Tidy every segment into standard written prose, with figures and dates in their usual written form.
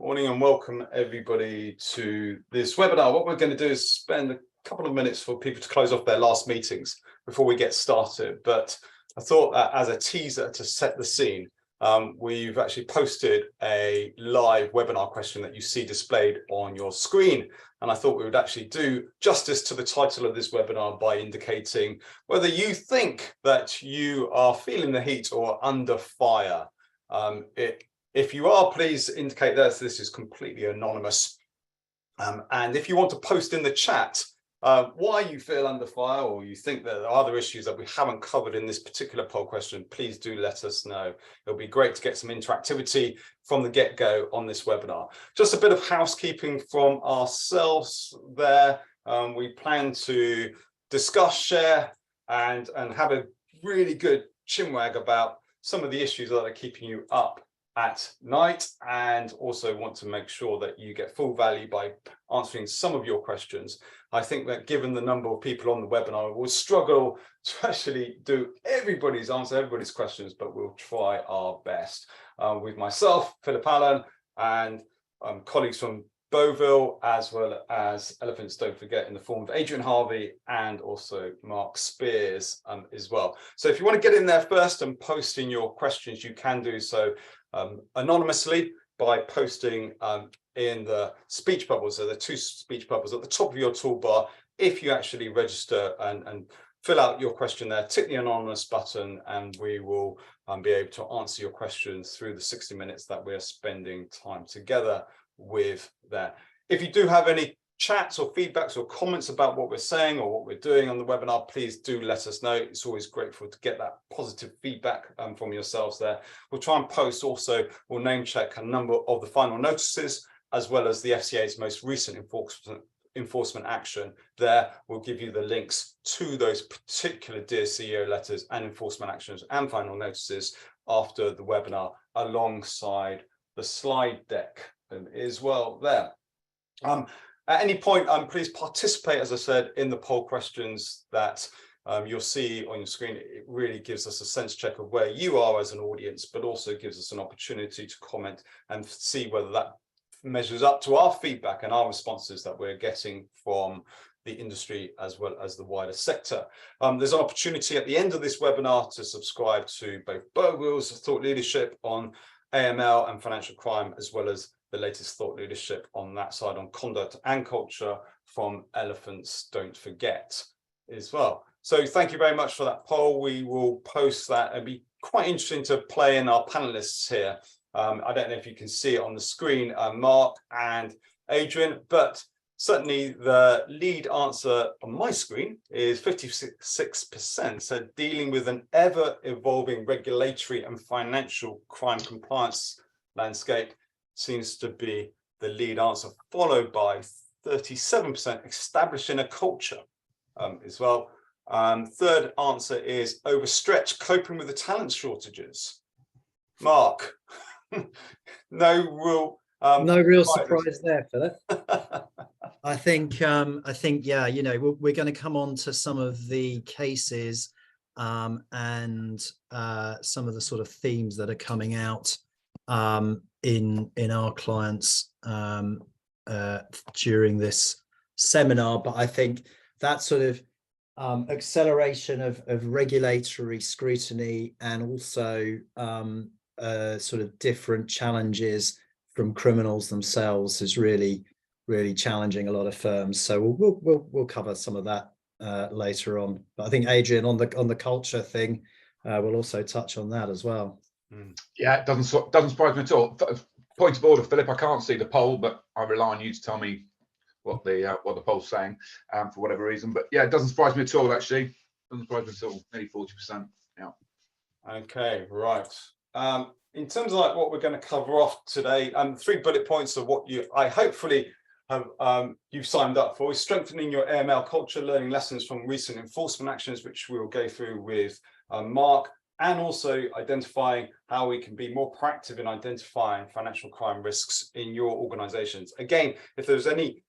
Morning and welcome everybody to this webinar. What we're going to do is spend a couple of minutes for people to close off their last meetings before we get started. But I thought that as a teaser to set the scene, we've actually posted a live webinar question that you see displayed on your screen. And I thought we would actually do justice to the title of this webinar by indicating whether you think that you are feeling the heat or under fire. If you are, please indicate that this is completely anonymous. And if you want to post in the chat why you feel under fire or you think that there are other issues that we haven't covered in this particular poll question, please do let us know. It'll be great to get some interactivity from the get-go on this webinar. Just a bit of housekeeping from ourselves there. We plan to discuss, share, and have a really good chinwag about some of the issues that are keeping you up at night, and also want to make sure that you get full value by answering some of your questions. I think that given the number of people on the webinar, we'll struggle to actually answer everybody's questions, but we'll try our best. With myself, Philip Allen, and colleagues from Bovill, as well as Elephants Don't Forget in the form of Adrian Harvey and also Mark Spears as well. So if you want to get in there first and post in your questions, you can do so anonymously by posting in the speech bubbles. So the two speech bubbles at the top of your toolbar. If you actually register and fill out your question there, tick the anonymous button, and we will be able to answer your questions through the 60 minutes that we're spending time together with there. If you do have any chats or feedbacks or comments about what we're saying or what we're doing on the webinar, please do let us know. It's always grateful to get that positive feedback from yourselves there. We'll try and post also, we'll name check a number of the final notices, as well as the FCA's most recent enforcement action. There we'll give you the links to those particular Dear CEO letters and enforcement actions and final notices after the webinar, alongside the slide deck as well there. At any point, please participate, as I said, in the poll questions that you'll see on your screen. It really gives us a sense check of where you are as an audience, but also gives us an opportunity to comment and see whether that measures up to our feedback and our responses that we're getting from the industry as well as the wider sector. There's an opportunity at the end of this webinar to subscribe to both Bovill's thought leadership on AML and financial crime, as well as the latest thought leadership on that side on conduct and culture from Elephants Don't Forget as well. So thank you very much for that poll. We will post that. It'd be quite interesting to play in our panelists here. I don't know if you can see it on the screen, Mark and Adrian, but certainly the lead answer on my screen is 56%. So dealing with an ever-evolving regulatory and financial crime compliance landscape seems to be the lead answer, followed by 37% establishing a culture as well. Third answer is overstretched, coping with the talent shortages. Mark, no real surprise there, Philip. I think yeah, you know, we're going to come on to some of the cases and some of the sort of themes that are coming out in our clients during this seminar. But I think that sort of acceleration of regulatory scrutiny, and also sort of different challenges from criminals themselves, is really challenging a lot of firms. So we'll cover some of that later on. But I think Adrian, on the culture thing, we'll also touch on that as well. Yeah, it doesn't surprise me at all. Point of order, Philip, I can't see the poll, but I rely on you to tell me what the poll's saying for whatever reason. But yeah, it doesn't surprise me at all, actually. Doesn't surprise me at all. Nearly 40%. Yeah. Okay, right. In terms of like what we're going to cover off today, 3 bullet points of what I hopefully have you've signed up for is strengthening your AML culture, learning lessons from recent enforcement actions, which we'll go through with Mark, and also identifying how we can be more proactive in identifying financial crime risks in your organizations. Again, if there's any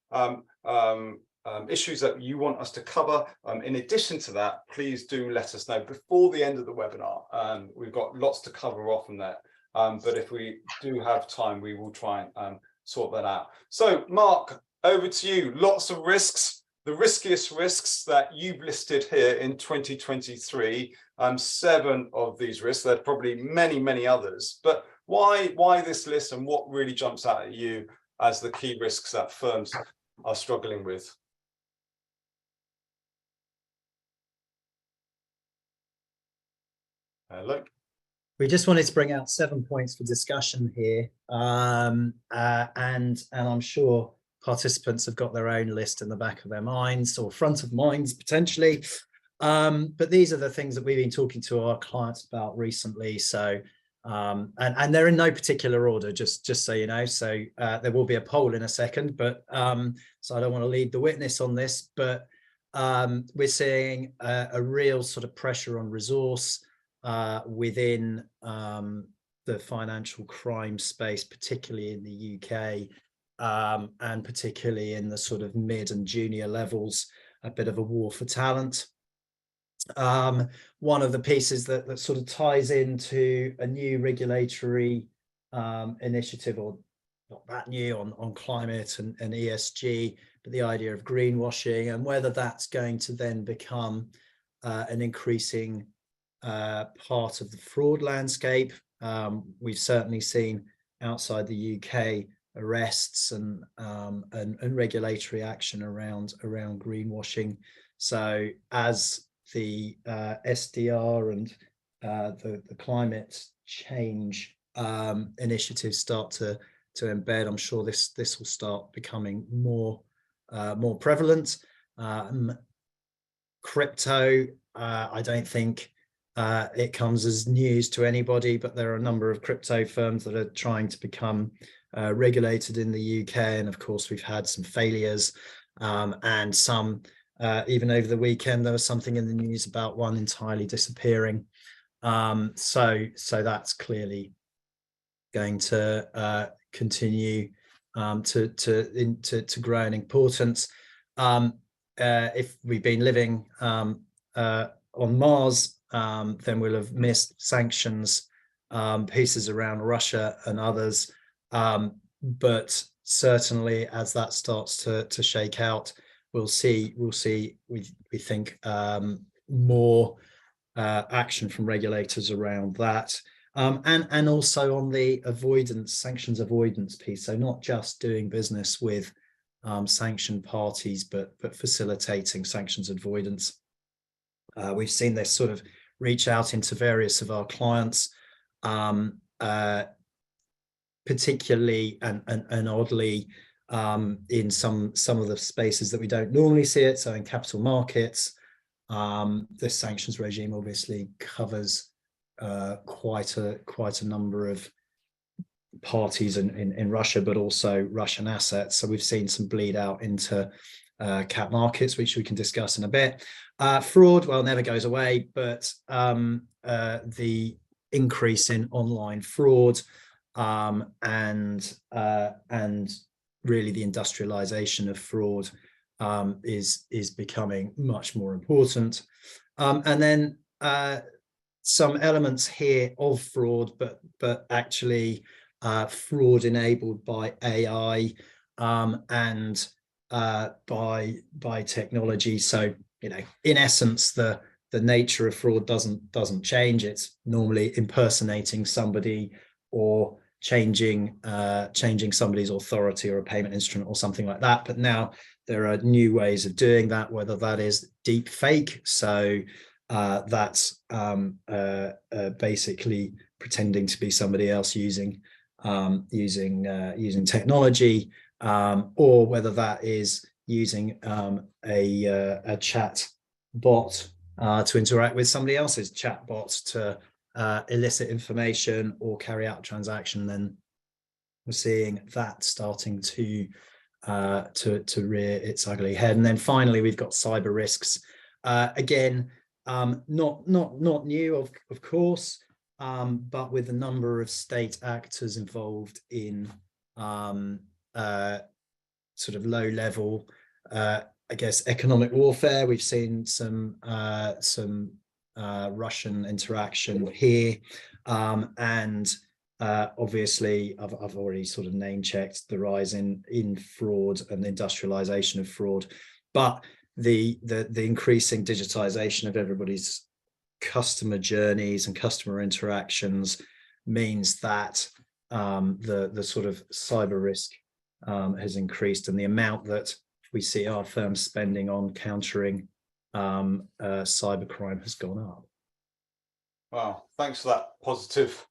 issues that you want us to cover, in addition to that, please do let us know before the end of the webinar. We've got lots to cover off on that. But if we do have time, we will try and sort that out. So Mark, over to you. Lots of risks. The riskiest risks that you've listed here in 2023, 7 of these risks. There are probably many, many others, but why this list, and what really jumps out at you as the key risks that firms are struggling with? Hello. We just wanted to bring out 7 points for discussion here, and I'm sure participants have got their own list in the back of their minds or front of minds potentially, but these are the things that we've been talking to our clients about recently. So and they're in no particular order, just so you know. So there will be a poll in a second, but so I don't want to lead the witness on this, but we're seeing a real sort of pressure on resource within the financial crime space, particularly in the UK, and particularly in the sort of mid and junior levels, a bit of a war for talent. One of the pieces that sort of ties into a new regulatory initiative, or not that new, on climate and ESG, but the idea of greenwashing, and whether that's going to then become an increasing part of the fraud landscape. We've certainly seen outside the UK arrests and regulatory action around greenwashing. So as the SDR and the climate change initiatives start to embed, I'm sure this will start becoming more prevalent. Crypto, I don't think it comes as news to anybody, but there are a number of crypto firms that are trying to become regulated in the UK, and of course we've had some failures, and some even over the weekend there was something in the news about one entirely disappearing. So that's clearly going to continue to grow in importance. If we've been living on Mars, then we'll have missed sanctions pieces around Russia and others, but certainly as that starts to shake out, we think more action from regulators around that, and also on the sanctions avoidance piece. So not just doing business with sanctioned parties, but facilitating sanctions avoidance. We've seen this sort of reach out into various of our clients, particularly and oddly in some of the spaces that we don't normally see it. So in capital markets, this sanctions regime obviously covers quite a number of parties in Russia, but also Russian assets. So we've seen some bleed out into cap markets, which we can discuss in a bit. Fraud, well, never goes away, but the increase in online fraud and really the industrialization of fraud is becoming much more important. And then some elements here of fraud, but actually fraud enabled by AI and by technology. So, you know, in essence, the nature of fraud doesn't change. It's normally impersonating somebody or changing somebody's authority or a payment instrument or something like that. But now there are new ways of doing that, whether that is deep fake. So that's basically pretending to be somebody else using technology, or whether that is using a chat bot to interact with somebody else's chat bots to elicit information or carry out a transaction. Then we're seeing that starting to rear its ugly head. And then finally, we've got cyber risks. Again, not new, of course, but with a number of state actors involved in sort of low level, I guess, economic warfare. We've seen some Russian interaction here, and Obviously, I've already sort of name checked the rise in fraud and the industrialization of fraud, but the increasing digitization of everybody's customer journeys and customer interactions means that the sort of cyber risk has increased, and the amount that we see our firms spending on countering cybercrime has gone up. Wow, thanks for that positive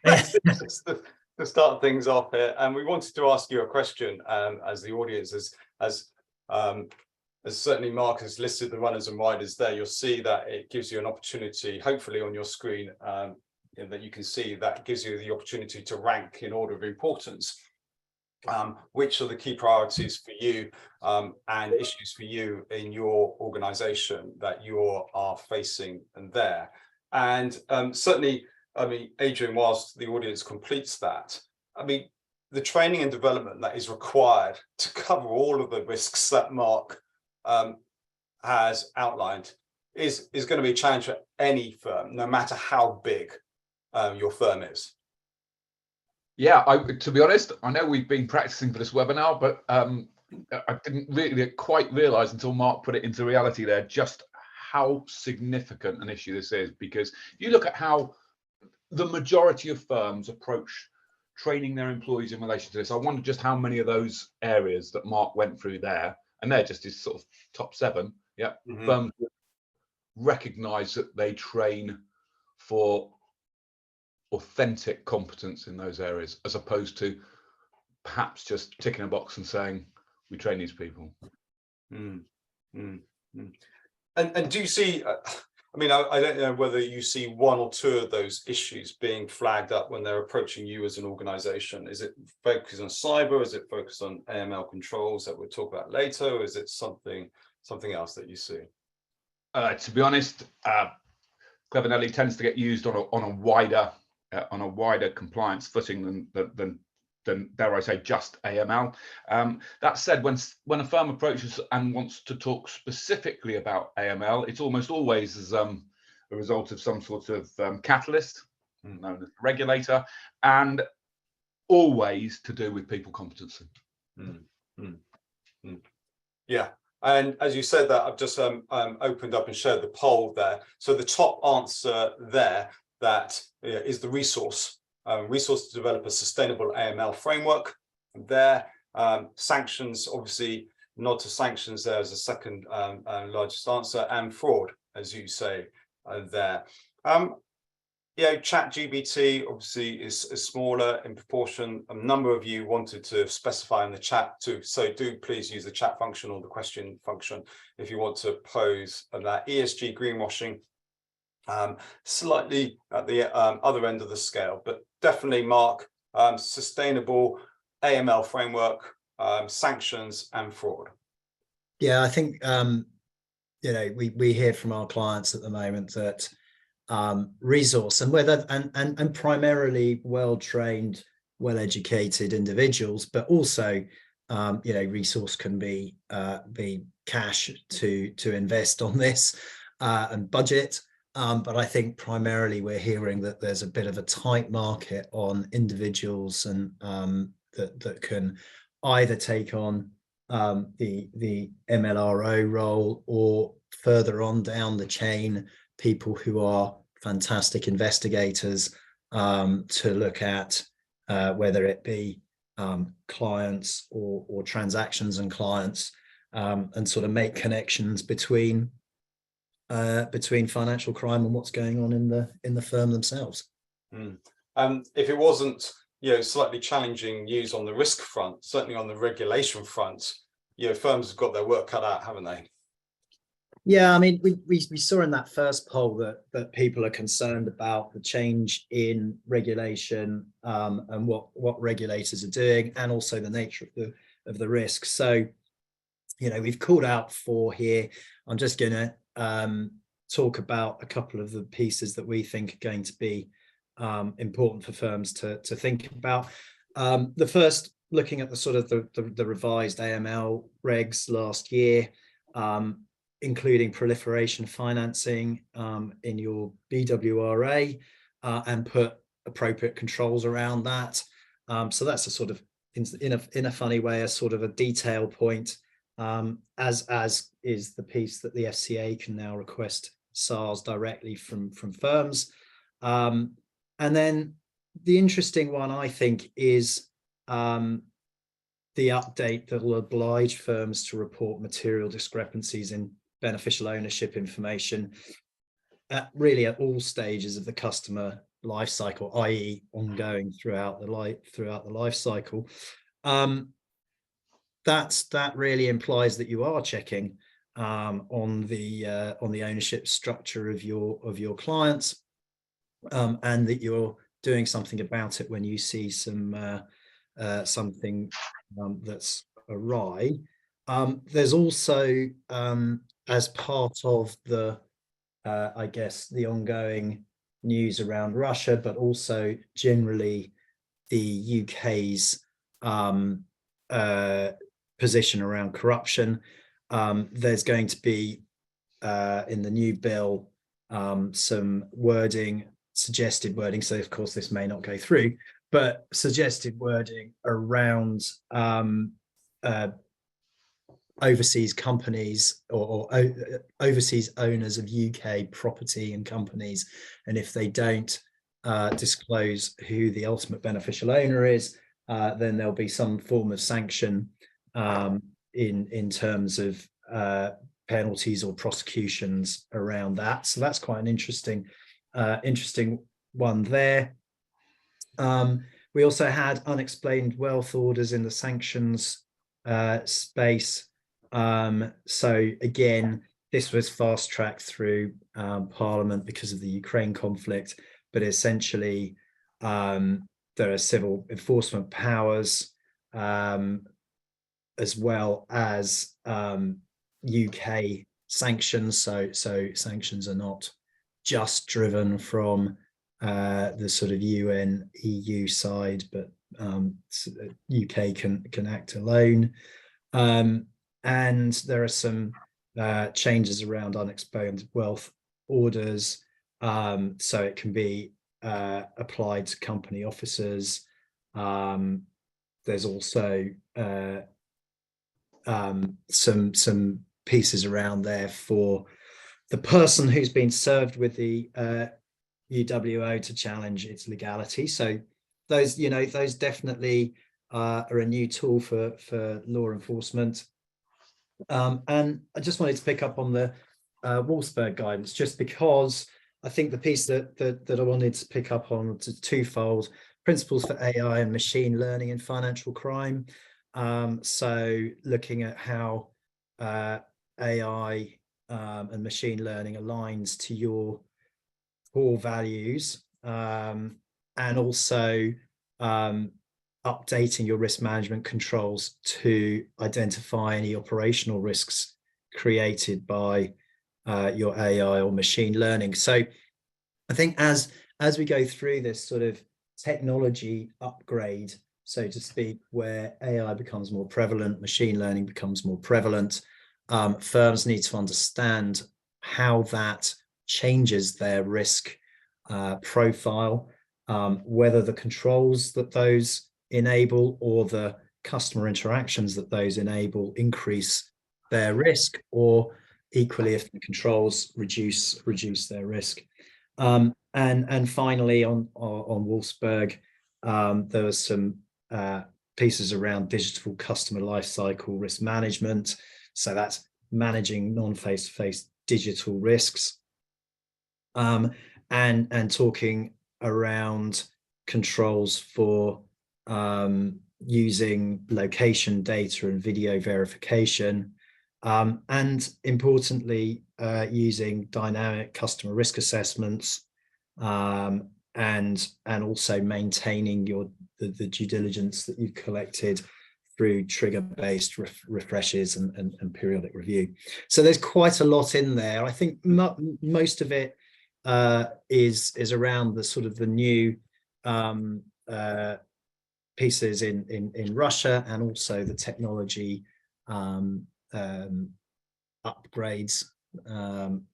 message to start things off here. And we wanted to ask you a question as the audience, as certainly Mark has listed the runners and riders there. You'll see that it gives you an opportunity, hopefully on your screen, that you can see that gives you the opportunity to rank in order of importance. Which are the key priorities for you and issues for you in your organization that you are facing there? And certainly, I mean, Adrian, whilst the audience completes that, I mean, the training and development that is required to cover all of the risks that Mark has outlined is going to be a challenge for any firm, no matter how big your firm is. Yeah, to be honest, I know we've been practicing for this webinar, but I didn't really quite realize until Mark put it into reality there just how significant an issue this is. Because if you look at how the majority of firms approach training their employees in relation to this, I wonder just how many of those areas that Mark went through there, and they're just his sort of top 7, yeah, firms recognize that they train for authentic competence in those areas, as opposed to perhaps just ticking a box and saying we train these people. And do you see, I mean, I don't know whether you see one or two of those issues being flagged up when they're approaching you as an organization. Is it focused on cyber? Is it focused on AML controls that we'll talk about later? Or is it something else that you see? To be honest, Clever Nelly tends to get used on a wider compliance footing than dare I say just AML. That said, when a firm approaches and wants to talk specifically about AML, it's almost always as a result of some sort of catalyst, known as a regulator, and always to do with people competency. Yeah. And as you said that, I've just opened up and shared the poll there. So the top answer there, that is the resource to develop a sustainable AML framework. There, sanctions, obviously, nod to sanctions there as a second largest answer, and fraud, as you say there. Yeah, ChatGPT obviously is smaller in proportion. A number of you wanted to specify in the chat too, so do please use the chat function or the question function if you want to pose that. ESG greenwashing, slightly at the other end of the scale, but definitely Mark, sustainable AML framework, sanctions and fraud. Yeah, I think we hear from our clients at the moment that resource and primarily well-trained, well-educated individuals, but also resource can be cash to invest on this and budget. But I think primarily we're hearing that there's a bit of a tight market on individuals and that can either take on the MLRO role, or further on down the chain, people who are fantastic investigators to look at whether it be clients or transactions and clients, and sort of make connections between financial crime and what's going on in the firm themselves. If it wasn't slightly challenging news on the risk front, certainly on the regulation front, firms have got their work cut out, haven't they? Yeah, I mean, we saw in that first poll that people are concerned about the change in regulation and what regulators are doing, and also the nature of the risk. So, we've called out 4 here. I'm just going to talk about a couple of the pieces that we think are going to be important for firms to think about. The first, looking at the sort of the revised AML regs last year, including proliferation financing in your BWRA, and put appropriate controls around that. So that's a sort of, in a funny way, a sort of a detail point, as is the piece that the FCA can now request SARs directly from firms. And then the interesting one, I think, is the update that will oblige firms to report material discrepancies in beneficial ownership information really at all stages of the customer life cycle, i.e. ongoing throughout the life cycle. That really implies that you are checking on the ownership structure of your clients, and that you're doing something about it when you see something that's awry. There's also, as part of the I guess the ongoing news around Russia, but also generally the UK's position around corruption. There's going to be in the new bill some wording, suggested wording. So of course this may not go through, but suggested wording around overseas companies or overseas owners of UK property and companies, and if they don't disclose who the ultimate beneficial owner is, then there'll be some form of sanction in terms of penalties or prosecutions around that. So that's quite an interesting one there. We also had unexplained wealth orders in the sanctions space. So again, this was fast-tracked through Parliament because of the Ukraine conflict, but essentially there are civil enforcement powers as well as UK sanctions. So sanctions are not just driven from the sort of UN EU side, but UK can act alone. And there are some changes around unexplained wealth orders, so it can be applied to company officers. There's also some pieces around there for the person who's been served with the UWO to challenge its legality. So those definitely are a new tool for law enforcement. And I just wanted to pick up on the Wolfsburg guidance, just because I think the piece that I wanted to pick up on is twofold: principles for AI and machine learning in financial crime. So looking at how AI and machine learning aligns to your core values, and also updating your risk management controls to identify any operational risks created by your AI or machine learning. So I think as we go through this sort of technology upgrade, so to speak, where AI becomes more prevalent, machine learning becomes more prevalent, firms need to understand how that changes their risk profile, whether the controls that those enable or the customer interactions that those enable increase their risk, or equally if the controls reduce their risk. And finally on Wolfsburg, there was some pieces around digital customer lifecycle risk management. So that's managing non-face-to-face digital risks, and talking around controls for using location data and video verification, and importantly using dynamic customer risk assessments, and also maintaining the due diligence that you've collected through trigger-based refreshes and periodic review. So there's quite a lot in there. I think most of it is around the sort of the new pieces in Russia, and also the technology upgrades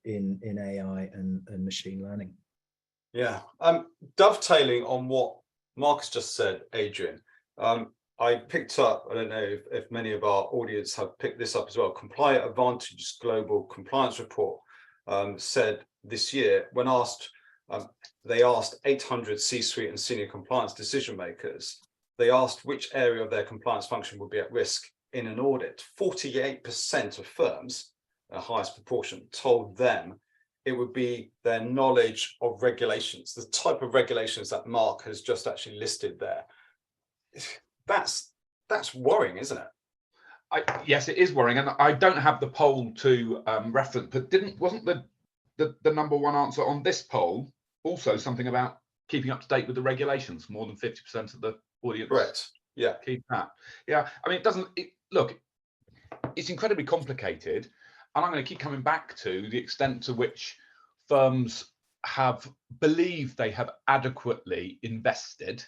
in AI and machine learning. Yeah. Dovetailing on what Marcus just said, Adrian, I picked up, I don't know if many of our audience have picked this up as well, Compliant Advantage Global Compliance Report said this year, when asked, they asked 800 C-suite and senior compliance decision makers, they asked which area of their compliance function would be at risk in an audit. 48% of firms, the highest proportion, told them it would be their knowledge of regulations, the type of regulations that Mark has just actually listed there. That's worrying, isn't it? Yes, it is worrying, and I don't have the poll to reference, but wasn't the number one answer on this poll also something about keeping up to date with the regulations? More than 50% of the audience. Correct. Yeah. Keep that. Yeah. I mean, look, it's incredibly complicated, and I'm going to keep coming back to the extent to which firms have believed they have adequately invested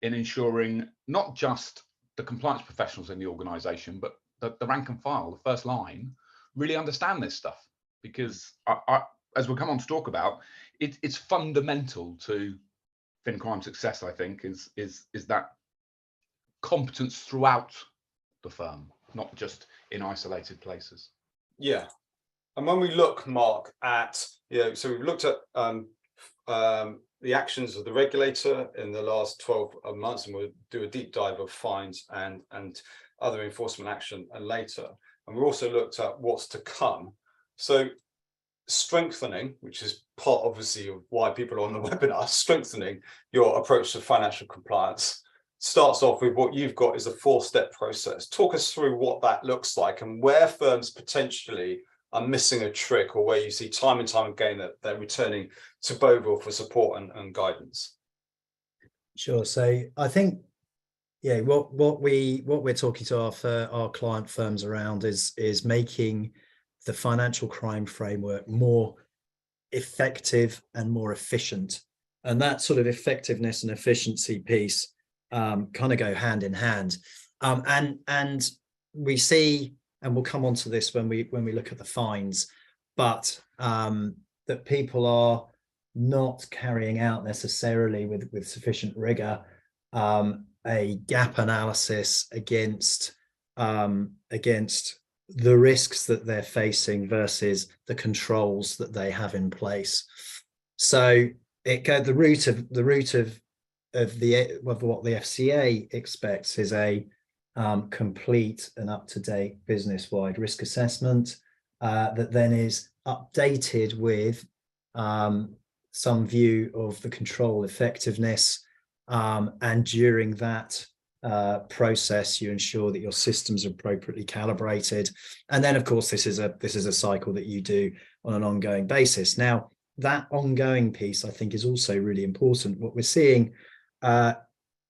in ensuring not just the compliance professionals in the organization, but the rank and file, the first line, really understand this stuff. Because as we'll come on to talk about, it's fundamental to fin crime success, I think, is that competence throughout the firm, not just in isolated places. Yeah. And when we look, Mark, at, so we've looked at the actions of the regulator in the last 12 months, and we'll do a deep dive of fines and other enforcement action later. And we also looked at what's to come. So strengthening, which is part obviously of why people are on the webinar, strengthening your approach to financial compliance starts off with what you've got is a 4-step process. Talk us through what that looks like and where firms potentially are missing a trick, or where you see time and time again that they're returning to Bovill for support and guidance. Sure. So I think, what we're talking to our client firms around is making the financial crime framework more effective and more efficient. And that sort of effectiveness and efficiency piece kind of go hand in hand. And we see, and we'll come on to this when we look at the fines, but that people are not carrying out necessarily with sufficient rigor a gap analysis against the risks that they're facing versus the controls that they have in place. So the root of what the FCA expects is a complete and up-to-date business-wide risk assessment that then is updated with some view of the control effectiveness, and during that process you ensure that your systems are appropriately calibrated, and then of course this is a cycle that you do on an ongoing basis. Now that ongoing piece I think is also really important. What we're seeing or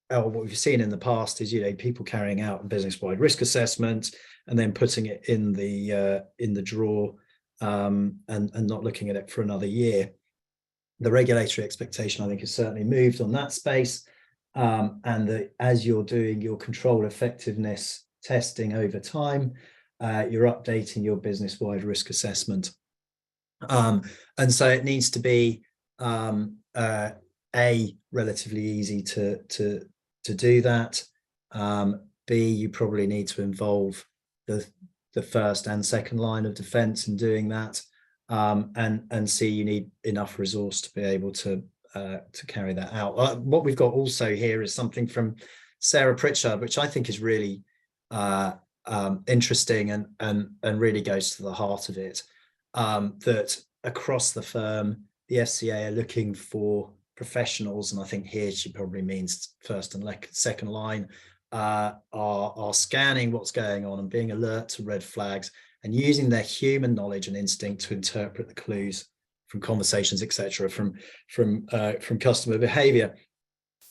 what we've seen in the past is people carrying out a business-wide risk assessment and then putting it in the drawer and not looking at it for another year. The regulatory expectation I think has certainly moved on that space, and as you're doing your control effectiveness testing over time, you're updating your business-wide risk assessment, and so it needs to be relatively easy to do that. B, you probably need to involve the first and second line of defense in doing that, and C, you need enough resource to be able to carry that out. What we've got also here is something from Sarah Pritchard, which I think is really interesting and really goes to the heart of it, that across the firm the FCA are looking for professionals, and I think here she probably means first and second line, are scanning what's going on and being alert to red flags and using their human knowledge and instinct to interpret the clues from conversations, etc., from customer behavior.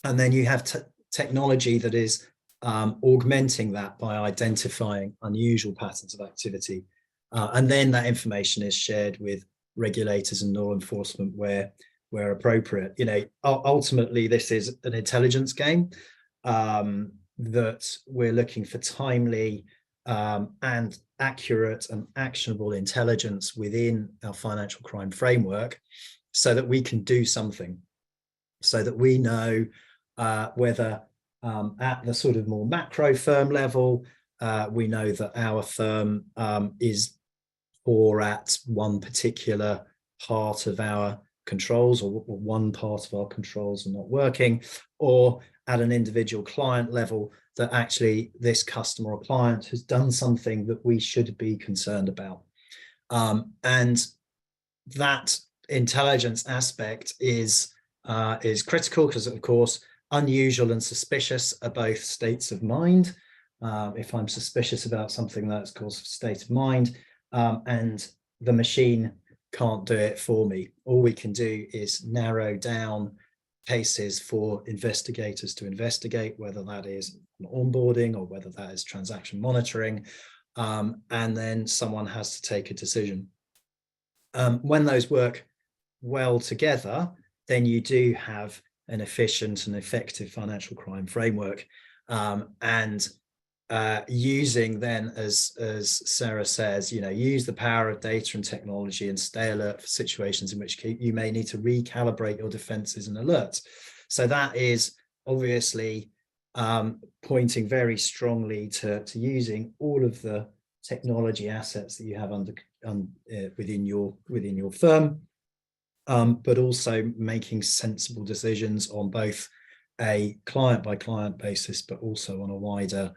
And then you have technology that is augmenting that by identifying unusual patterns of activity, and then that information is shared with regulators and law enforcement where appropriate. Ultimately this is an intelligence game, that we're looking for timely and accurate and actionable intelligence within our financial crime framework, so that we can do something, so that we know whether at the sort of more macro firm level, we know that our firm is poor at one particular part of our controls, or one part of our controls are not working, or at an individual client level, that actually this customer or client has done something that we should be concerned about. And that intelligence aspect is critical, because of course unusual and suspicious are both states of mind. If I'm suspicious about something, that's cause state of mind, and the machine can't do it for me. All we can do is narrow down cases for investigators to investigate, whether that is onboarding or whether that is transaction monitoring, and then someone has to take a decision. When those work well together, then you do have an efficient and effective financial crime framework, and using then, as Sarah says, use the power of data and technology and stay alert for situations in which you may need to recalibrate your defenses and alerts. So that is obviously pointing very strongly to using all of the technology assets that you have within your firm, but also making sensible decisions on both a client by client basis, but also on a wider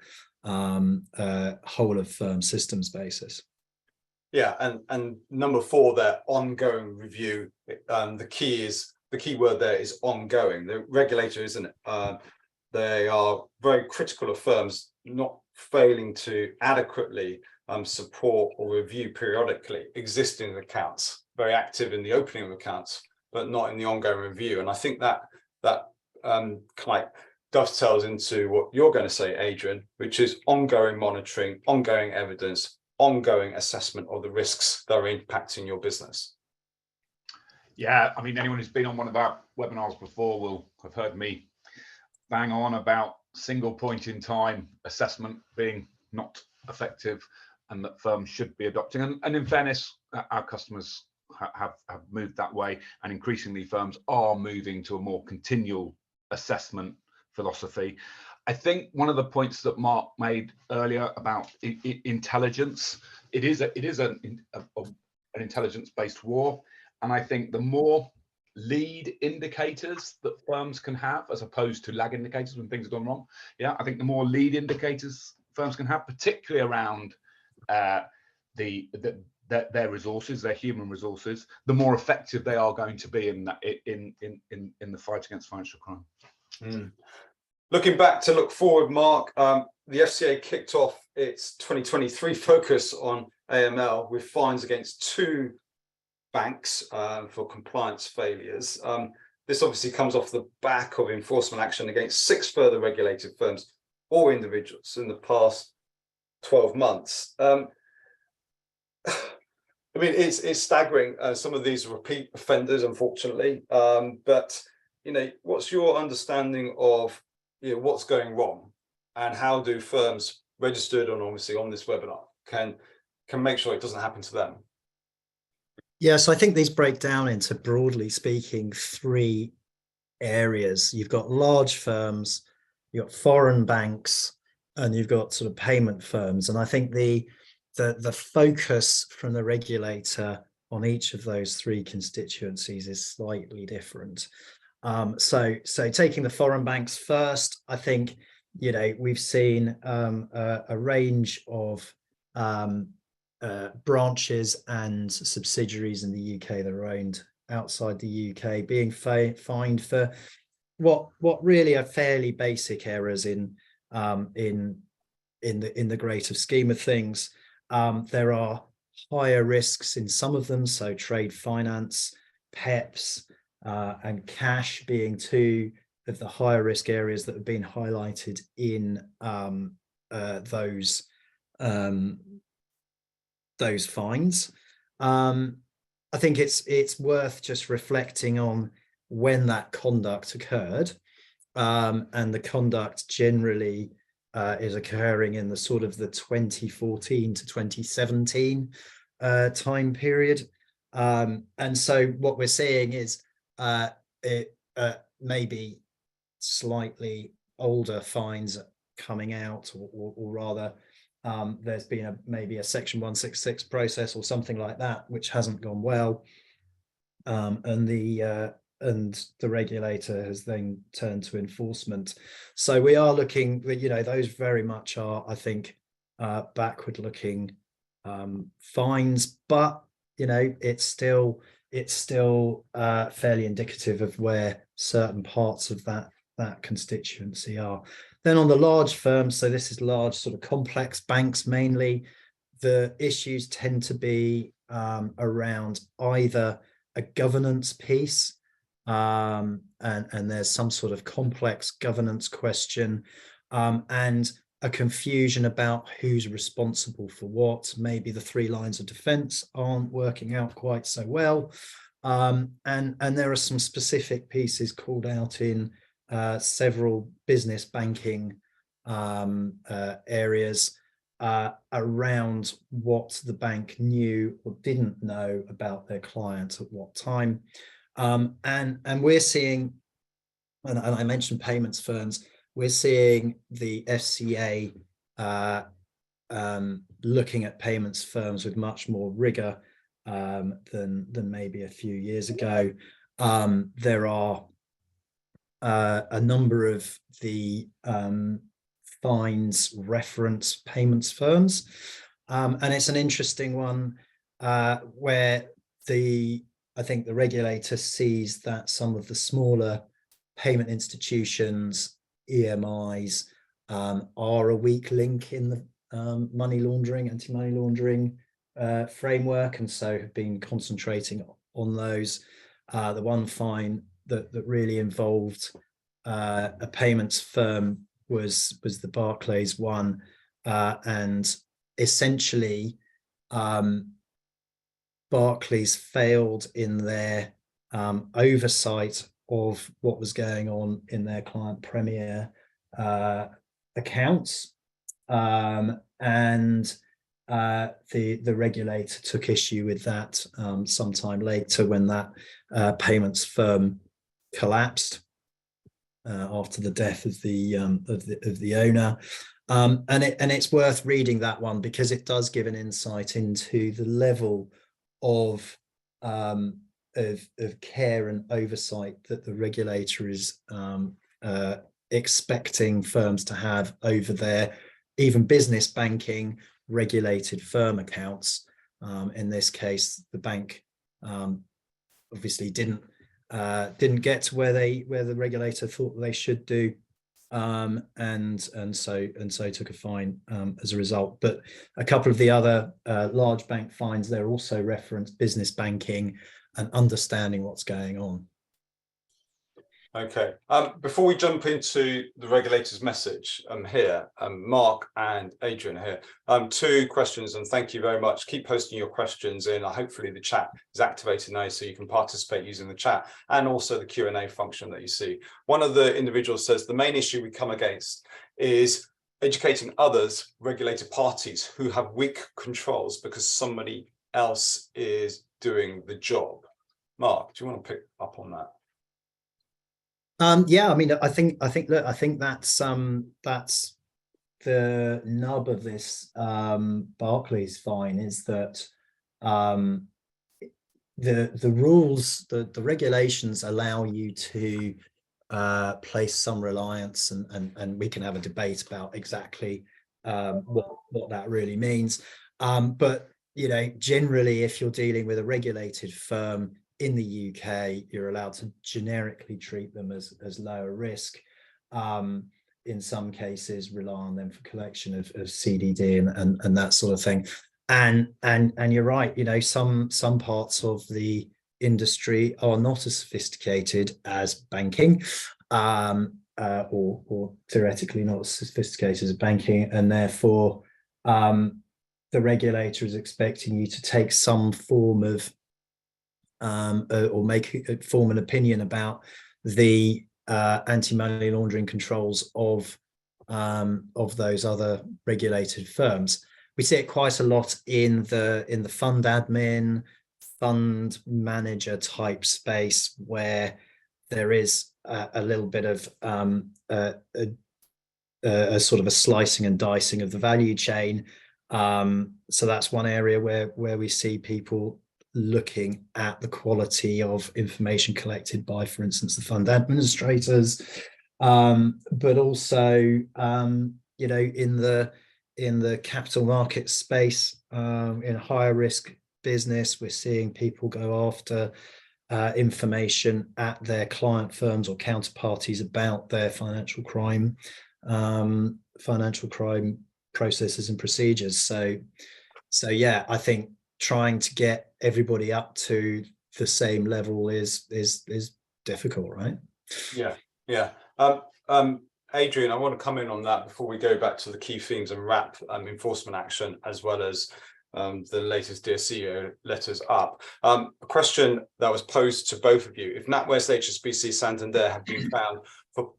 whole of firm systems basis. Yeah, and number 4 there, ongoing review. The key word there is ongoing. The regulator, isn't it? They are very critical of firms not failing to adequately support or review periodically existing accounts, very active in the opening of accounts, but not in the ongoing review. And I think that kind of dovetails into what you're going to say, Adrian, which is ongoing monitoring, ongoing evidence, ongoing assessment of the risks that are impacting your business. Yeah, I mean, anyone who's been on one of our webinars before will have heard me bang on about single point in time assessment being not effective, and that firms should be adopting. And in fairness, our customers have moved that way, and increasingly firms are moving to a more continual assessment philosophy. I think one of the points that Mark made earlier about intelligence, it is an intelligence-based war, and I think the more lead indicators that firms can have, as opposed to lag indicators when things are done wrong, I think the more lead indicators firms can have, particularly around their resources, their human resources, the more effective they are going to be in the fight against financial crime. Looking back to look forward, Mark, the FCA kicked off its 2023 focus on AML with fines against 2 banks for compliance failures. This obviously comes off the back of enforcement action against 6 further regulated firms or individuals in the past 12 months. I mean, it's staggering. Some of these repeat offenders, unfortunately. But what's your understanding of what's going wrong, and how do firms registered on obviously on this webinar can make sure it doesn't happen to them? Yeah, so I think these break down into, broadly speaking, 3 areas. You've got large firms, you've got foreign banks, and you've got sort of payment firms. And I think the focus from the regulator on each of those 3 constituencies is slightly different. So taking the foreign banks first, I think we've seen a range of branches and subsidiaries in the UK that are owned outside the UK being fined for what really are fairly basic errors in the greater scheme of things. There are higher risks in some of them, so trade finance, PEPs, and cash being 2 of the higher risk areas that have been highlighted in those fines. I think it's worth just reflecting on when that conduct occurred, and the conduct generally is occurring in the sort of the 2014 to 2017 time period. And so what we're seeing is it maybe slightly older fines coming out, or rather there's been maybe a section 166 process or something like that which hasn't gone well, and the regulator has then turned to enforcement. So we are looking, those very much are, I think, backward looking fines, but it's still fairly indicative of where certain parts of that constituency are. Then on the large firms, so this is large sort of complex banks mainly, the issues tend to be around either a governance piece, and there's some sort of complex governance question, and a confusion about who's responsible for what. Maybe the 3 lines of defense aren't working out quite so well, and there are some specific pieces called out in several business banking areas around what the bank knew or didn't know about their client at what time, and we're seeing, and I mentioned payments firms, we're seeing the FCA looking at payments firms with much more rigor than maybe a few years ago. There are a number of the fines reference payments firms, and it's an interesting one where I think the regulator sees that some of the smaller payment institutions, EMIs, are a weak link in the anti-money laundering framework, and so have been concentrating on those. The one fine that really involved a payments firm was the Barclays one, and essentially Barclays failed in their oversight of what was going on in their client premier accounts, and the regulator took issue with that sometime later when that payments firm collapsed after the death of the owner. And it's worth reading that one because it does give an insight into the level of care and oversight that the regulator is expecting firms to have over their even business banking regulated firm accounts. In this case, the bank obviously didn't get to where the regulator thought they should do, and so took a fine as a result. But a couple of the other large bank fines there also reference business banking and understanding what's going on. Okay. Before we jump into the regulator's message here, Mark and Adrian here, 2 questions, and thank you very much. Keep posting your questions in. Hopefully the chat is activated now so you can participate using the chat and also the Q&A function that you see. One of the individuals says the main issue we come against is educating others, regulated parties who have weak controls because somebody else is doing the job. Mark, do you want to pick up on that? Yeah, I mean, I think that's the nub of this Barclays fine, is that the rules, the regulations allow you to place some reliance, and we can have a debate about exactly what that really means. But generally, if you're dealing with a regulated firm in the UK, you're allowed to generically treat them as lower risk. In some cases, rely on them for collection of CDD and that sort of thing. And you're right. Some parts of the industry are not as sophisticated as banking, or theoretically not as sophisticated as banking, and therefore the regulator is expecting you to take some form of or form an opinion about the anti-money laundering controls of those other regulated firms. We see it quite a lot in the fund admin, fund manager type space where there is a little bit of a sort of a slicing and dicing of the value chain. So that's one area where we see people looking at the quality of information collected by, for instance, the fund administrators, but also you know, in the capital market space, in higher risk business, we're seeing people go after information at their client firms or counterparties about their financial crime processes and procedures. So yeah, I think trying to get everybody up to the same level is difficult, right? Yeah. Adrian, I want to come in on that before we go back to the key themes and wrap enforcement action, as well as the latest Dear CEO letters up. A question that was posed to both of you: if NatWest, HSBC, Santander have been found for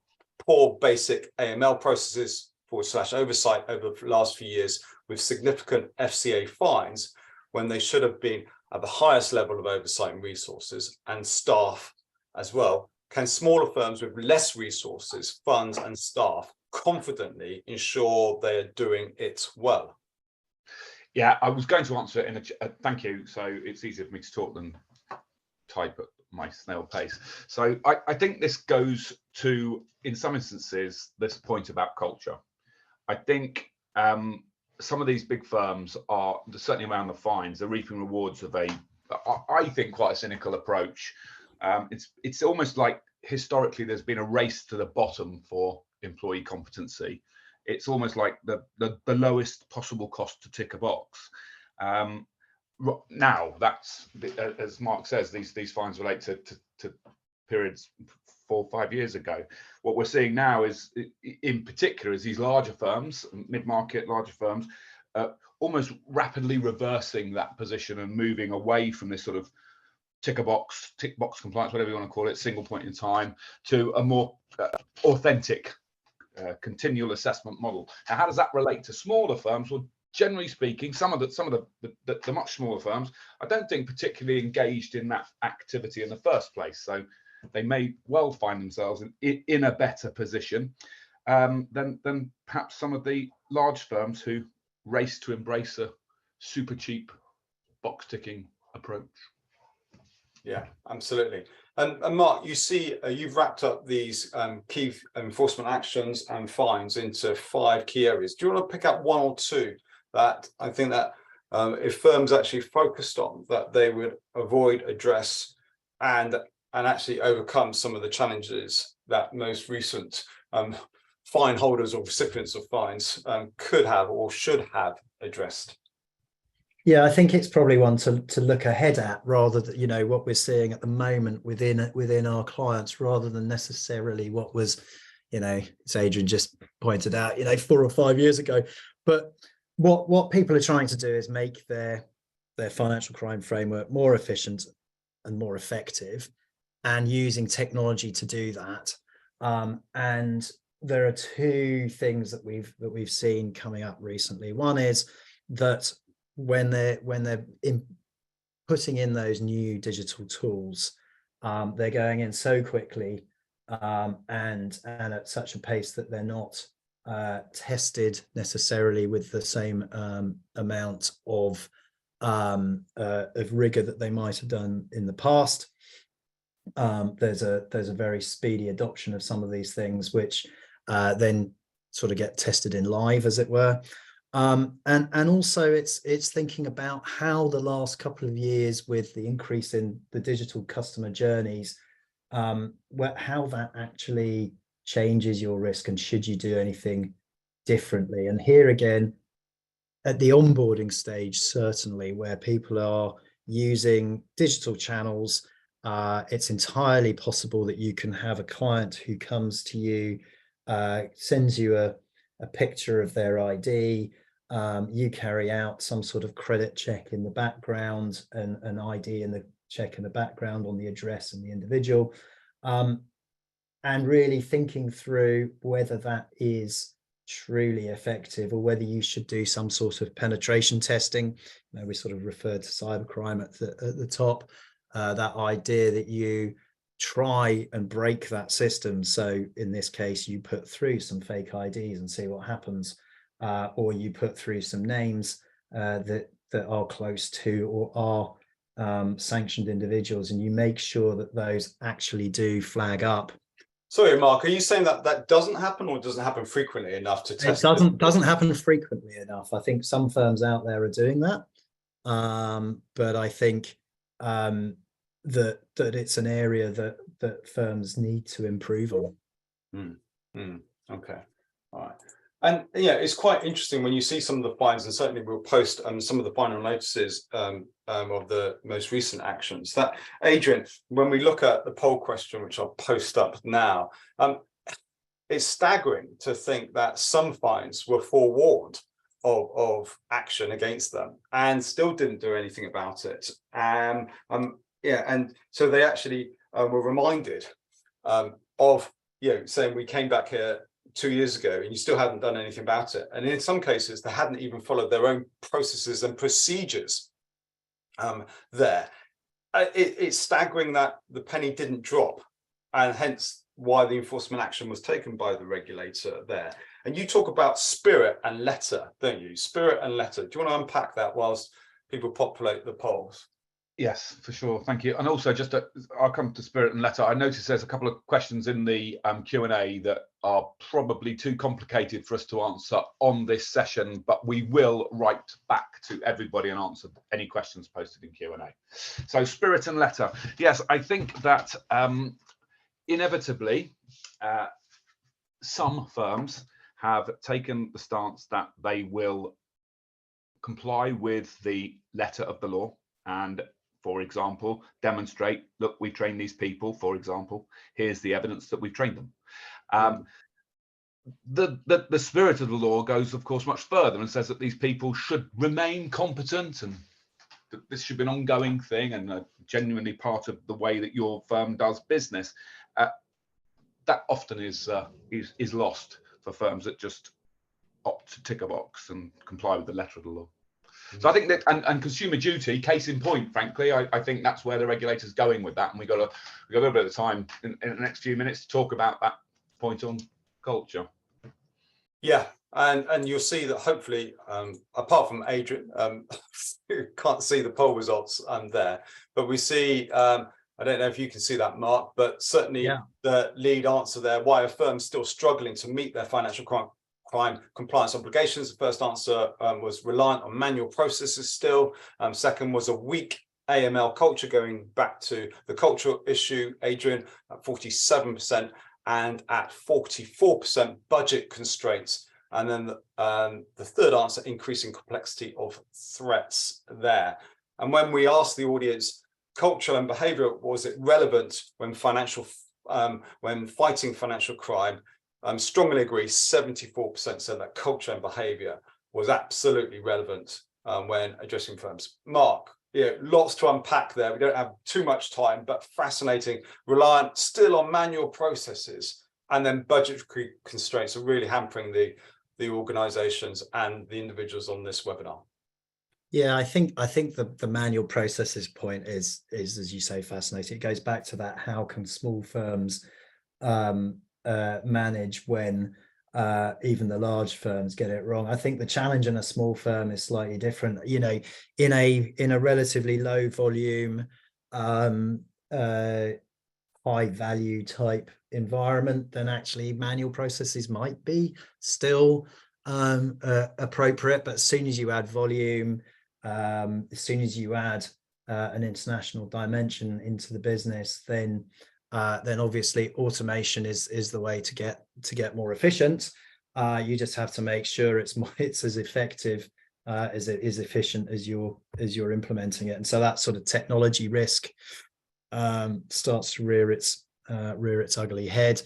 poor basic AML processes / oversight over the last few years with significant FCA fines, when they should have been at the highest level of oversight and resources and staff as well, can smaller firms with less resources, funds and staff confidently ensure they are doing it well? Yeah, I was going to answer it in a thank you. So it's easier for me to talk than type at my snail pace. So I think this goes to, in some instances, this point about culture. I think some of these big firms are, certainly around the fines, they're reaping rewards of I think, quite a cynical approach. It's almost like historically there's been a race to the bottom for employee competency. It's almost like the lowest possible cost to tick a box. Now, that's, as Mark says, these fines relate to periods 4 or 5 years ago. What we're seeing now is, in particular, is these larger firms, mid-market, larger firms, almost rapidly reversing that position and moving away from this sort of tick box compliance, whatever you want to call it, single point in time, to a more authentic continual assessment model. Now, how does that relate to smaller firms? Well, generally speaking, some of the much smaller firms, I don't think particularly engaged in that activity in the first place. So they may well find themselves in a better position than perhaps some of the large firms who race to embrace a super cheap box ticking approach. Yeah, absolutely. And Mark, you see, you've wrapped up these key enforcement actions and fines into 5 key areas. Do you want to pick up 1 or 2 that I think that if firms actually focused on, that they would avoid, address, and actually overcome some of the challenges that most recent fine holders or recipients of fines could have or should have addressed? Yeah, I think it's probably one to look ahead at, rather than, you know, what we're seeing at the moment within our clients, rather than necessarily what was, you know, as Adrian just pointed out, you know, 4 or 5 years ago. But what people are trying to do is make their financial crime framework more efficient and more effective, and using technology to do that. And there are 2 things that we've seen coming up recently. One is that when they're putting in those new digital tools, they're going in so quickly and at such a pace that they're not tested necessarily with the same amount of rigor that they might have done in the past. There's a very speedy adoption of some of these things, which then sort of get tested in live, as it were. And also it's thinking about how the last couple of years, with the increase in the digital customer journeys, how that actually changes your risk, and should you do anything differently. And here again, at the onboarding stage, certainly, where people are using digital channels, it's entirely possible that you can have a client who comes to you, sends you a picture of their ID, you carry out some sort of credit check in the background, and an ID in the check in the background on the address and the individual, and really thinking through whether that is truly effective, or whether you should do some sort of penetration testing. We sort of referred to cybercrime at the top, that idea that you try and break that system. So in this case, you put through some fake IDs and see what happens, or you put through some names that are close to or are sanctioned individuals, and you make sure that those actually do flag up. Sorry, Mark, are you saying that that doesn't happen, or doesn't happen frequently enough to test? It doesn't happen frequently enough. I think some firms out there are doing that, but I think that it's an area that firms need to improve on. Okay, all right. And yeah, it's quite interesting when you see some of the fines, and certainly we'll post some of the final notices of the most recent actions. That, Adrian, when we look at the poll question, which I'll post up now, it's staggering to think that some fines were forewarned of action against them and still didn't do anything about it. Yeah, and so they actually were reminded of, saying we came back here 2 years ago and you still hadn't done anything about it. And in some cases, they hadn't even followed their own processes and procedures there. It's staggering that the penny didn't drop, and hence why the enforcement action was taken by the regulator there. And you talk about spirit and letter, don't you? Spirit and letter. Do you want to unpack that whilst people populate the polls? Yes, for sure. Thank you. And also, I'll come to spirit and letter. I noticed there's a couple of questions in the Q&A that are probably too complicated for us to answer on this session, but we will write back to everybody and answer any questions posted in Q&A. So spirit and letter. Yes, I think that inevitably some firms have taken the stance that they will comply with the letter of the law and, for example, demonstrate, look, we train these people, for example, here's the evidence that we've trained them. The spirit of the law goes, of course, much further and says that these people should remain competent, and that this should be an ongoing thing and genuinely part of the way that your firm does business. That often is lost for firms that just opt to tick a box and comply with the letter of the law. So I think that, and consumer duty, case in point, frankly, I think that's where the regulator's going with that. And we got a little bit of time in the next few minutes to talk about that point on culture. Yeah, and you'll see that hopefully, apart from Adrian, who can't see the poll results there, but we see, I don't know if you can see that, Mark, but certainly the lead answer there, why are firms still struggling to meet their financial crime compliance obligations? The first answer was reliant on manual processes still. Second was a weak AML culture, going back to the cultural issue, Adrian, at 47%, and at 44% budget constraints. And then the third answer, increasing complexity of threats there. And when we asked the audience, culture and behavior, was it relevant when fighting financial crime? Strongly agree, 74% said that culture and behavior was absolutely relevant when addressing firms. Mark, lots to unpack there. We don't have too much time, but fascinating. Reliant still on manual processes, and then budgetary constraints are really hampering the organizations and the individuals on this webinar. Yeah, I think the manual processes point is, as you say, fascinating. It goes back to that, how can small firms manage when even the large firms get it wrong? I think the challenge in a small firm is slightly different. In a relatively low volume, high value type environment, then actually manual processes might be still appropriate. But as soon as you add volume, as soon as you add an international dimension into the business, then obviously automation is the way to get more efficient. You just have to make sure it's as effective as it is efficient as you're implementing it. And so that sort of technology risk starts to rear its ugly head.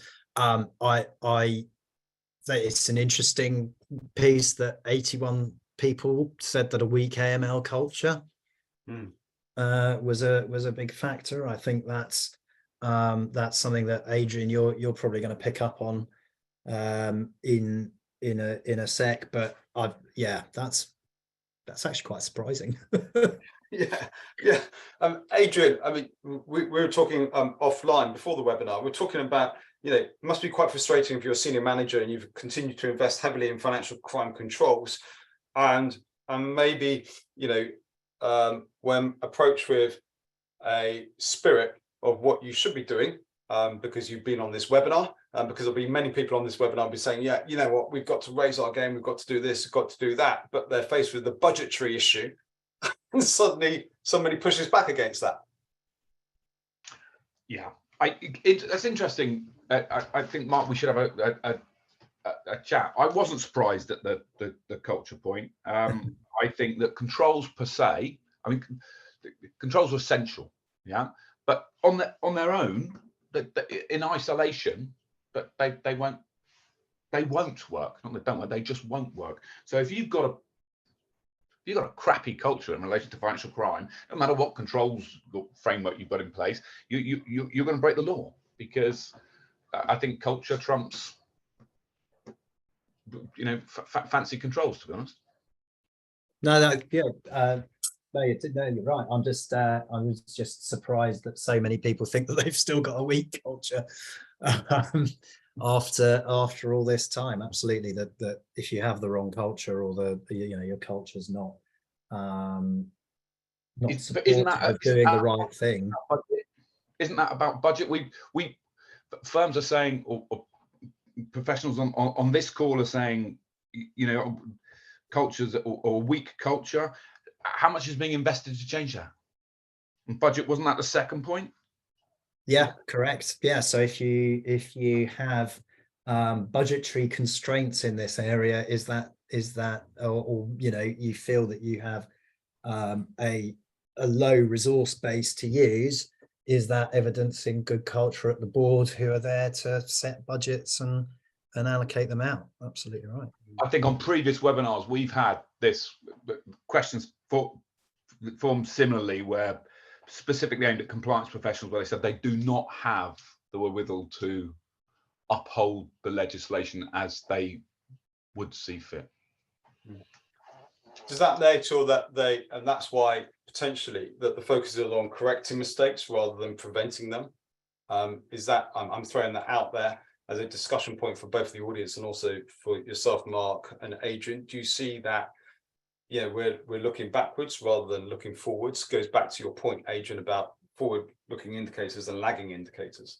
It's an interesting piece that 81 people said that a weak AML culture was a big factor. I think that's something that, Adrian, you're probably going to pick up on in in a sec, but yeah, that's actually quite surprising. Yeah, yeah. Adrian, I mean, we were talking offline before the webinar. We're talking about, it must be quite frustrating if you're a senior manager and you've continued to invest heavily in financial crime controls, and maybe, when approached with a spirit of what you should be doing, because you've been on this webinar, because there'll be many people on this webinar be saying, yeah, you know what, we've got to raise our game, we've got to do this, we've got to do that, but they're faced with the budgetary issue. And suddenly somebody pushes back against that. Yeah, that's interesting. I think, Mark, we should have a chat. I wasn't surprised at the culture point. I think that controls per se, I mean, controls are essential, yeah, but on their own, in isolation, but they won't work. Not that they don't work, they just won't work. So if you've got a crappy culture in relation to financial crime, no matter what controls framework you've got in place, you're going to break the law, because I think culture trumps, fancy controls, to be honest. No, you're right. I was just surprised that so many people think that they've still got a weak culture after all this time. Absolutely, that if you have the wrong culture, or your culture's not supportive of doing the right thing. Isn't that about budget? We firms are saying, or professionals on this call are saying, cultures or weak culture. How much is being invested to change that? And budget, wasn't that the second point? Yeah, correct. Yeah, so if you have budgetary constraints in this area, is that or you feel that you have a low resource base to use, is that evidencing good culture at the board, who are there to set budgets and allocate them out? Absolutely right. I think on previous webinars we've had this questions formed similarly, where specifically aimed at compliance professionals, where they said they do not have the wherewithal to uphold the legislation as they would see fit. Does that nature that and that's why potentially that the focus is on correcting mistakes rather than preventing them? Is that, I'm throwing that out there as a discussion point for both the audience and also for yourself, Mark and Adrian. Do you see that, we're looking backwards rather than looking forwards? Goes back to your point, Adrian, about forward-looking indicators and lagging indicators.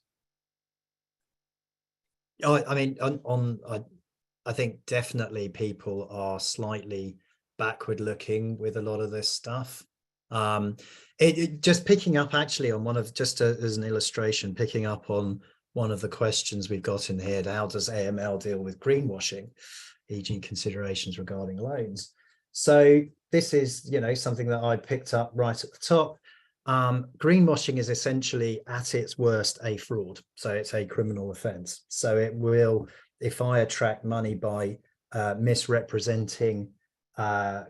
I mean, I think definitely people are slightly backward-looking with a lot of this stuff. Just picking up actually on as an illustration, picking up on one of the questions we've got in here: how does AML deal with greenwashing, e.g. considerations regarding loans? So this is, something that I picked up right at the top. Greenwashing is essentially at its worst a fraud. So it's a criminal offense. So it will, if I attract money by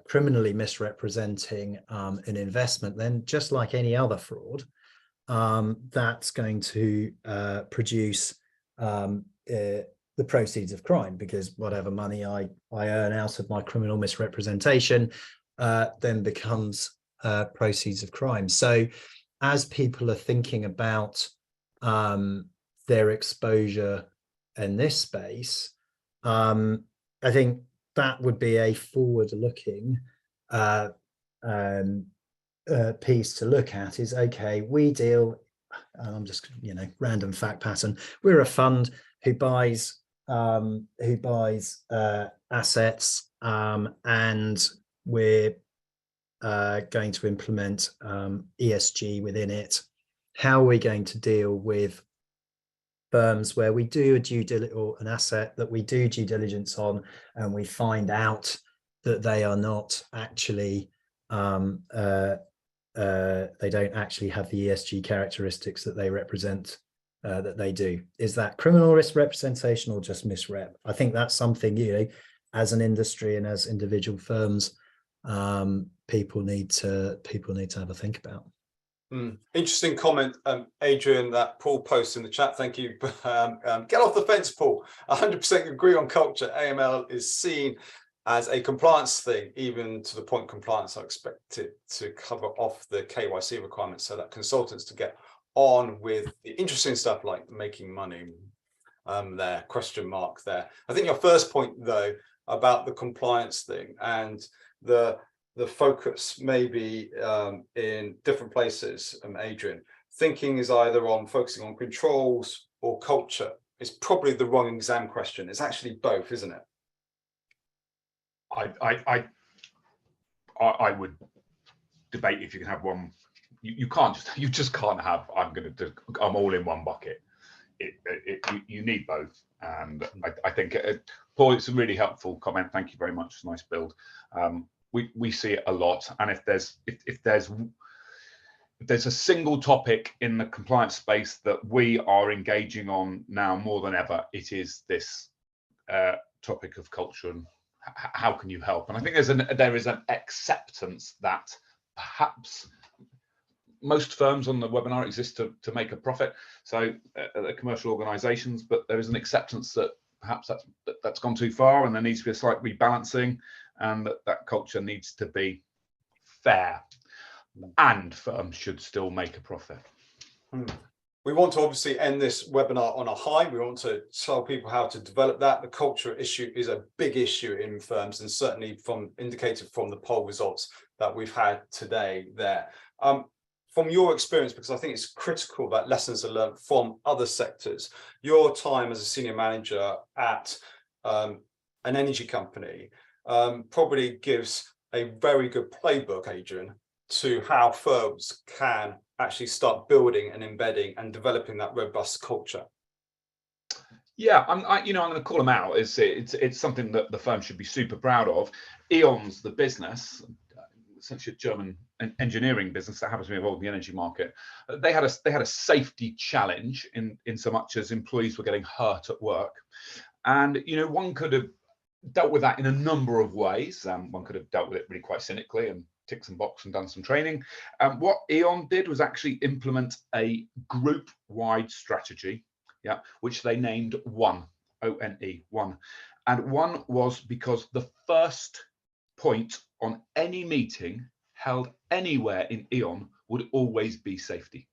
criminally misrepresenting an investment, then just like any other fraud, that's going to produce the proceeds of crime, because whatever money I earn out of my criminal misrepresentation then becomes proceeds of crime. So as people are thinking about their exposure in this space, I think that would be a forward-looking piece to look at. Is, okay, we deal, I'm just random fact pattern, we're a fund who buys assets, and we're going to implement ESG within it. How are we going to deal with firms where we do a due diligence, or an asset that we do due diligence on, and we find out that they are not actually they don't actually have the ESG characteristics that they represent, that they do? Is that criminal risk representation or just misrep? I think that's something, as an industry and as individual firms, people need to have a think about. Interesting comment, Adrian, that Paul posts in the chat. Thank you. Get off the fence, Paul. 100% agree on culture. AML is seen as a compliance thing, even to the point compliance are expected to cover off the KYC requirements so that consultants to get on with the interesting stuff like making money. There, question mark there. I think your first point, though, about the compliance thing and the focus maybe in different places, Adrian, thinking is either on focusing on controls or culture. It's probably the wrong exam question. It's actually both, isn't it? I would debate if you can have one. You just can't have I'm all in one bucket. You need both, and I think Paul, it's a really helpful comment. Thank you very much. It's a nice build. We see it a lot, and if there's a single topic in the compliance space that we are engaging on now more than ever, it is this topic of culture and how can you help. And I think there is an acceptance that perhaps most firms on the webinar exist to make a profit, so they're commercial organizations, but there is an acceptance that perhaps that's gone too far and there needs to be a slight rebalancing, and that culture needs to be fair, and firms should still make a profit. We want to obviously end this webinar on a high. We want to tell people how to develop that. The culture issue is a big issue in firms, and certainly indicated from the poll results that we've had today there. From your experience, because I think it's critical that lessons are learned from other sectors, your time as a senior manager at an energy company probably gives a very good playbook, Adrian, to how firms can actually start building and embedding and developing that robust culture. Yeah, I'm going to call them out. It's something that the firm should be super proud of. E.ON's the business, essentially a German engineering business that happens to be involved in the energy market. They had a safety challenge in so much as employees were getting hurt at work, and one could have dealt with that in a number of ways. One could have dealt with it really quite cynically and ticked some box and done some training. What E.ON did was actually implement a group-wide strategy, which they named ONE, O-N-E, ONE. And ONE was because the first point on any meeting held anywhere in E.ON would always be safety.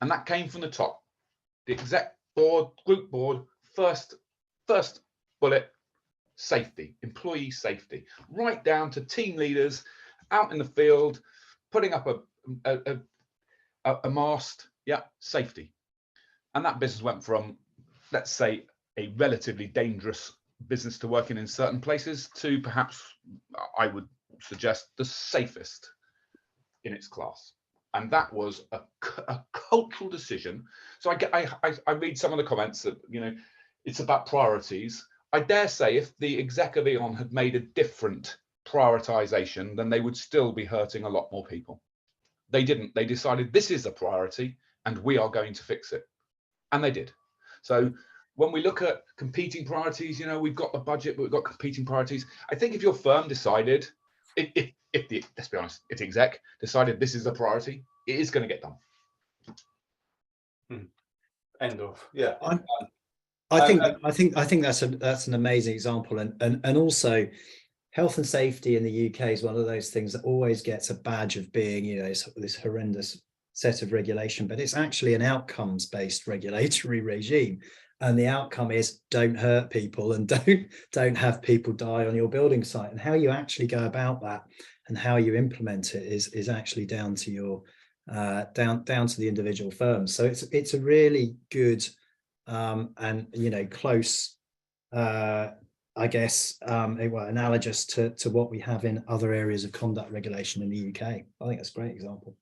And that came from the top. The exec board, group board, first bullet, safety, employee safety, right down to team leaders out in the field, putting up a mast, safety. And that business went from, let's say, a relatively dangerous business to work in certain places to perhaps, I would suggest, the safest in its class. And that was a cultural decision. So I read some of the comments that, it's about priorities. I dare say if the exec of E.ON had made a different prioritization, then they would still be hurting a lot more people. They didn't. They decided this is a priority and we are going to fix it. And they did. So when we look at competing priorities, we've got the budget, but we've got competing priorities. I think if your firm decided, let's be honest, if the exec decided this is a priority, it is going to get done. End of. Yeah. I think that's an amazing example, and also health and safety in the UK is one of those things that always gets a badge of being, this horrendous set of regulation, but it's actually an outcomes-based regulatory regime, and the outcome is don't hurt people and don't have people die on your building site. And how you actually go about that and how you implement it is actually down to your down to the individual firms. So it's a really good and close I guess analogous to what we have in other areas of conduct regulation in the UK. I think that's a great example.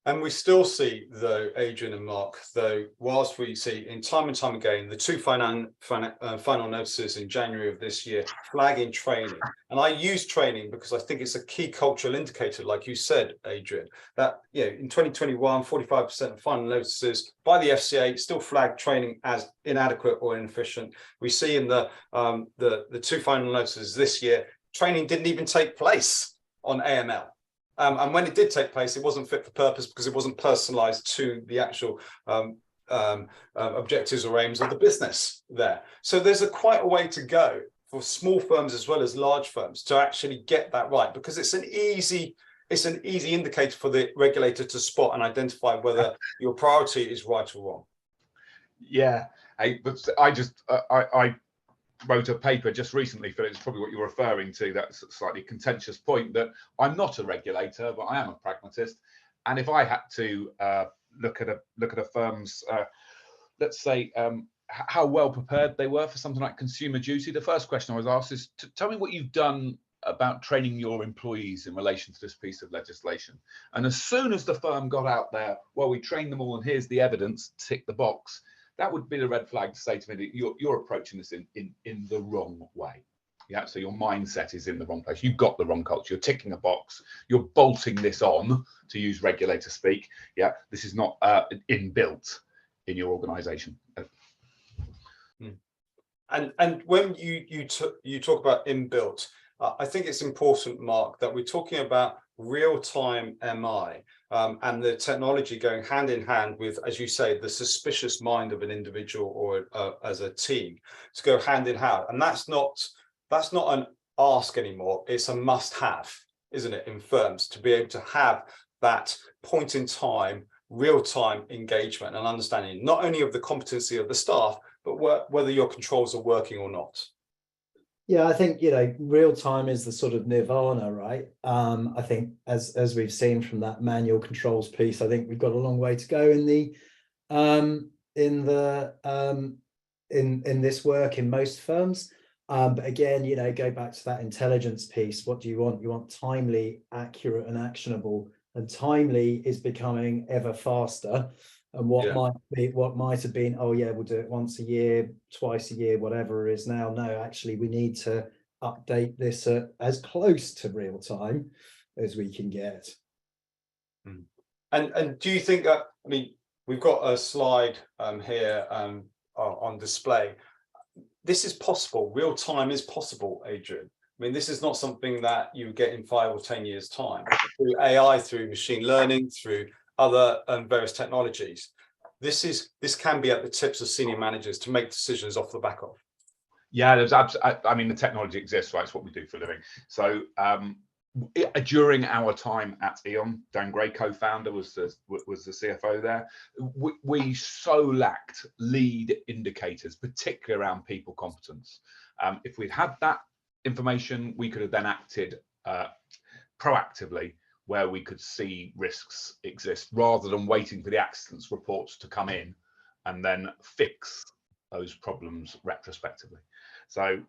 And we still see, though, Adrian and Mark, though, whilst we see in time and time again, the two final notices in January of this year flagging training. And I use training because I think it's a key cultural indicator, like you said, Adrian, that in 2021, 45% of final notices by the FCA still flagged training as inadequate or inefficient. We see in the two final notices this year, training didn't even take place on AML. And when it did take place, it wasn't fit for purpose because it wasn't personalized to the actual objectives or aims of the business there. So there's quite a way to go for small firms as well as large firms to actually get that right, because it's an easy indicator for the regulator to spot and identify whether your priority is right or wrong. Yeah, I wrote a paper just recently, Philip, it's probably what you're referring to, that slightly contentious point that I'm not a regulator, but I am a pragmatist. And if I had to look at a firm's, let's say, how well prepared they were for something like consumer duty, the first question I was asked is, tell me what you've done about training your employees in relation to this piece of legislation. And as soon as the firm got out there, well, we trained them all and here's the evidence, tick the box, that would be the red flag to say to me that you're approaching this in the wrong way. Yeah, so your mindset is in the wrong place. You've got the wrong culture. You're ticking a box. You're bolting this on, to use regulator speak. Yeah, this is not inbuilt in your organisation. And when you talk about inbuilt, I think it's important, Mark, that we're talking about real-time MI and the technology going hand in hand with, as you say, the suspicious mind of an individual or as a team to go hand in hand. And that's not an ask anymore. It's a must-have, isn't it, in firms, to be able to have that point in time, real-time engagement and understanding not only of the competency of the staff, but whether your controls are working or not. Yeah, I think, real time is the sort of nirvana, right? I think as we've seen from that manual controls piece, I think we've got a long way to go in this work in most firms. But again, go back to that intelligence piece. What do you want? You want timely, accurate, and actionable. And timely is becoming ever faster. And what might have been, oh yeah, we'll do it once a year, twice a year, whatever it is now. No, actually, we need to update this as close to real time as we can get. And do you think that, I mean, we've got a slide here on display. This is possible. Real time is possible, Adrian. I mean, this is not something that you get in 5 or 10 years' time. Through AI, through machine learning, through other various technologies, this can be at the tips of senior managers to make decisions off the back of. Yeah, there's I mean, the technology exists, right? It's what we do for a living. So during our time at Eon, Dan Gray, co-founder, was the CFO there. We so lacked lead indicators, particularly around people competence. If we'd had that information, we could have then acted proactively where we could see risks exist, rather than waiting for the accidents reports to come in and then fix those problems retrospectively. So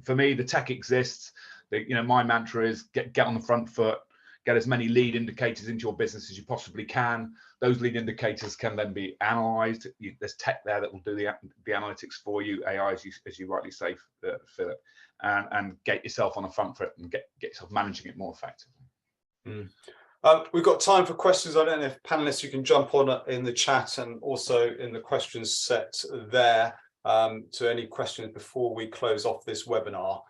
for me, the tech exists. My mantra is get on the front foot, get as many lead indicators into your business as you possibly can. Those lead indicators can then be analyzed. There's tech there that will do the analytics for you, AI, as you rightly say, Philip, and get yourself on the front foot and get yourself managing it more effectively. We've got time for questions. I don't know if panelists, you can jump on in the chat and also in the questions set there to any questions before we close off this webinar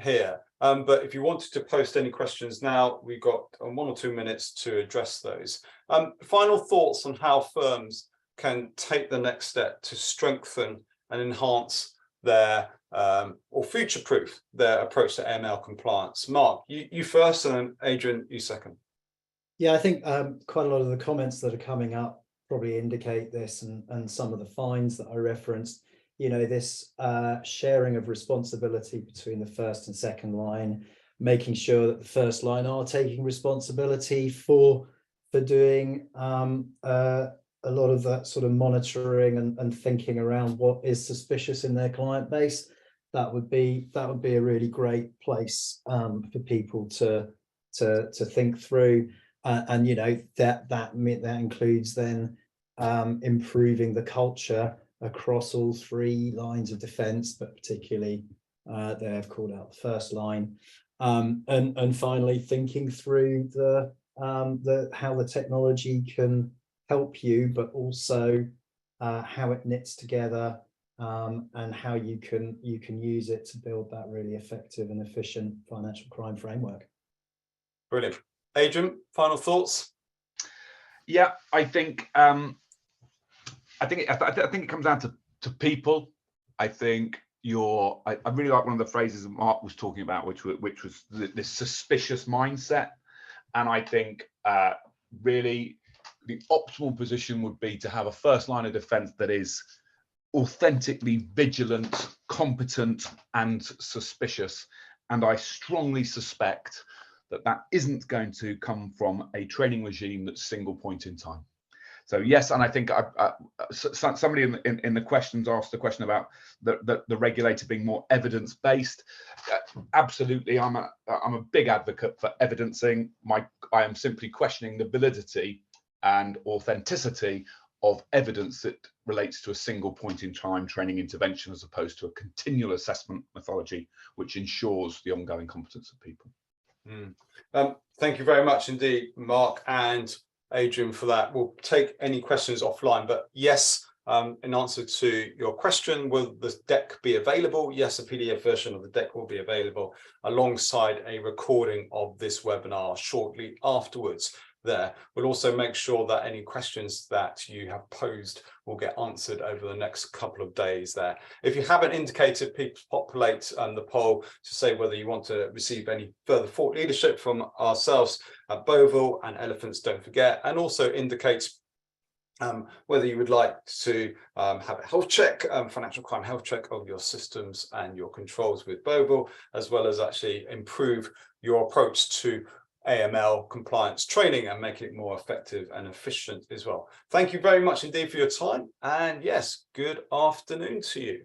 here. But if you wanted to post any questions now, we've got 1 or 2 minutes to address those. Final thoughts on how firms can take the next step to strengthen and enhance their or future-proof their approach to AML compliance. Mark, you first, and then Adrian, you second. Yeah, I think quite a lot of the comments that are coming up probably indicate this, and some of the fines that I referenced, this sharing of responsibility between the first and second line, making sure that the first line are taking responsibility for doing a lot of that sort of monitoring and thinking around what is suspicious in their client base. That would be a really great place for people to think through, and that includes then improving the culture across all 3 lines of defence, but particularly they have called out the first line, and finally thinking through how the technology can help you, but also how it knits together. And how you can use it to build that really effective and efficient financial crime framework. Brilliant. Adrian, final thoughts? Yeah, I think it comes down to people. I think I really like one of the phrases that Mark was talking about, which was this suspicious mindset. And I think really the optimal position would be to have a first line of defense that is authentically vigilant, competent, and suspicious. And I strongly suspect that isn't going to come from a training regime that's single point in time. So yes, and I think somebody in the questions asked a question about the regulator being more evidence based. Absolutely, I'm a big advocate for evidencing. I am simply questioning the validity and authenticity of evidence that relates to a single point in time training intervention, as opposed to a continual assessment methodology which ensures the ongoing competence of people. Thank you very much indeed, Mark and Adrian, for that. We'll take any questions offline, but yes, in answer to your question, will the deck be available? Yes, a PDF version of the deck will be available alongside a recording of this webinar shortly afterwards. There, we'll also make sure that any questions that you have posed will get answered over the next couple of days there. If you haven't indicated, please populate the poll to say whether you want to receive any further thought leadership from ourselves at Bovill and Elephants Don't Forget, and also indicate whether you would like to have a health check, financial crime health check of your systems and your controls with Bovill, as well as actually improve your approach to AML compliance training and make it more effective and efficient as well. Thank you very much indeed for your time, and yes, good afternoon to you.